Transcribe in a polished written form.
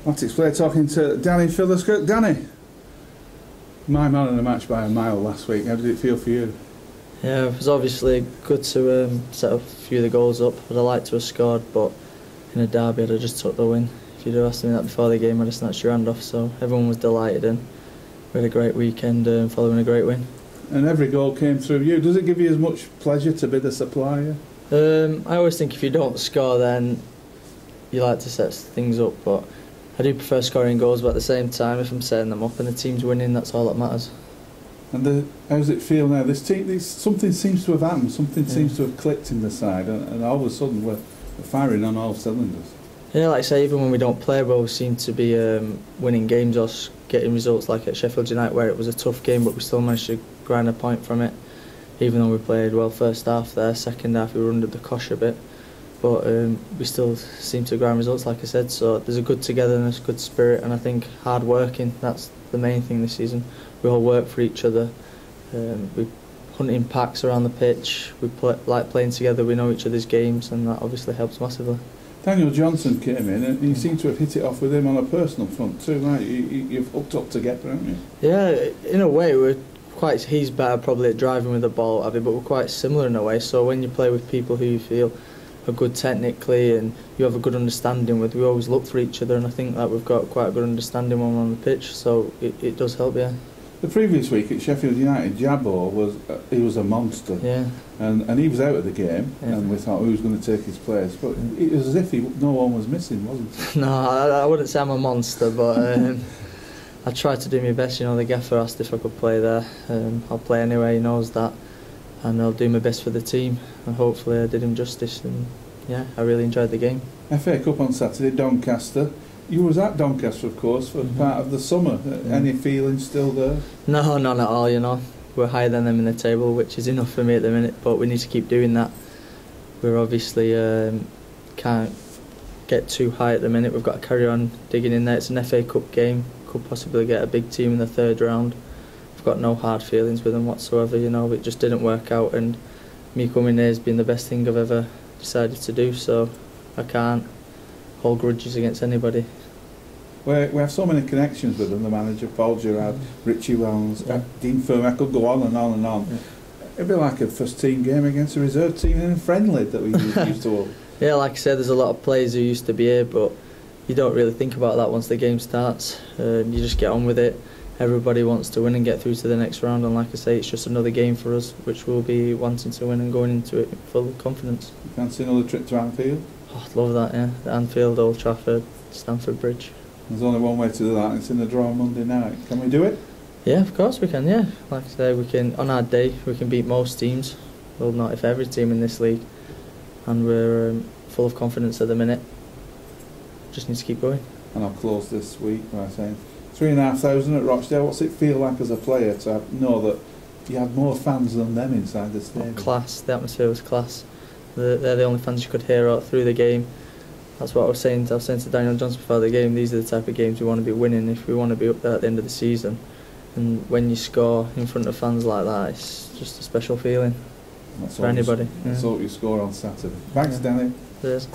Athletics Player talking to Danny Philliskirk. Danny, my man of the match by a mile last week. How did it feel for you? Yeah, it was obviously good to set a few of the goals up. I'd have liked to have scored, but in a derby I'd have just took the win. If you'd have asked me that before the game, I'd have snatched your hand off. So everyone was delighted and we had a great weekend following a great win. And every goal came through you. Does it give you as much pleasure to be the supplier? I always think if you don't score, then you like to set things up, but I do prefer scoring goals, but at the same time, if I'm setting them up and the team's winning, that's all that matters. And how does it feel now? This team, something seems to have happened, something seems to have clicked in the side, and all of a sudden we're firing on all cylinders. Yeah, like I say, even when we don't play well, we seem to be winning games or getting results, like at Sheffield United, where it was a tough game, but we still managed to grind a point from it. Even though we played well first half there, second half we were under the cosh a bit. But we still seem to grind results, like I said, so there's a good togetherness, good spirit, and I think hard working, that's the main thing this season. We all work for each other, we hunt in packs around the pitch, we like playing together, we know each other's games, and that obviously helps massively. Daniel Johnson came in and you seem to have hit it off with him on a personal front too, right? You've hooked up together, haven't you? Yeah, in a way he's better probably at driving with the ball, but we're quite similar in a way, so when you play with people who you feel are good technically and you have a good understanding with, we always look for each other, and I think that we've got quite a good understanding when we're on the pitch, so it does help, yeah. The previous week at Sheffield United, Jabbo was a monster, yeah, and he was out of the game, yeah. And we thought who's going to take his place, but it was as if no one was missing, wasn't it? No, I wouldn't say I'm a monster, but I tried to do my best. You know, the gaffer asked if I could play there. I'll play anyway, he knows that, and I'll do my best for the team, and hopefully I did him justice, and yeah, I really enjoyed the game. FA Cup on Saturday, Doncaster. You was at Doncaster, of course, for part of the summer. Any feelings still there? No, none at all, you know. We're higher than them in the table, which is enough for me at the minute, but we need to keep doing that. We're obviously can't get too high at the minute. We've got to carry on digging in there. It's an FA Cup game, could possibly get a big team in the third round. I've got no hard feelings with them whatsoever, you know. It just didn't work out, and me coming here has been the best thing I've ever decided to do, so I can't hold grudges against anybody. We have so many connections with them, the manager, Paul Gerrard, Richie Wells, Dean Firm. I could go on and on and on. Yeah. It'd be like a first team game against a reserve team in a friendly that we used to hold. Yeah, like I said, there's a lot of players who used to be here, but you don't really think about that once the game starts. You just get on with it. Everybody wants to win and get through to the next round, and like I say, it's just another game for us, which we'll be wanting to win and going into it full of confidence. You fancy another trip to Anfield? Oh, I'd love that, yeah. Anfield, Old Trafford, Stamford Bridge. There's only one way to do that, and it's in the draw on Monday night. Can we do it? Yeah, of course we can, yeah. Like I say, we can, on our day, we can beat most teams. Well, not if every team in this league. And we're full of confidence at the minute. Just need to keep going. And I'll close this week by saying 3,500 at Rochdale. What's it feel like as a player to know that you had more fans than them inside the stadium? Class, the atmosphere was class. They're the only fans you could hear out through the game. That's what I was saying to Daniel Johnson before the game. These are the type of games we want to be winning if we want to be up there at the end of the season. And when you score in front of fans like that, it's just a special feeling for anybody. Let's hope you score on Saturday. Thanks, Danny. Cheers.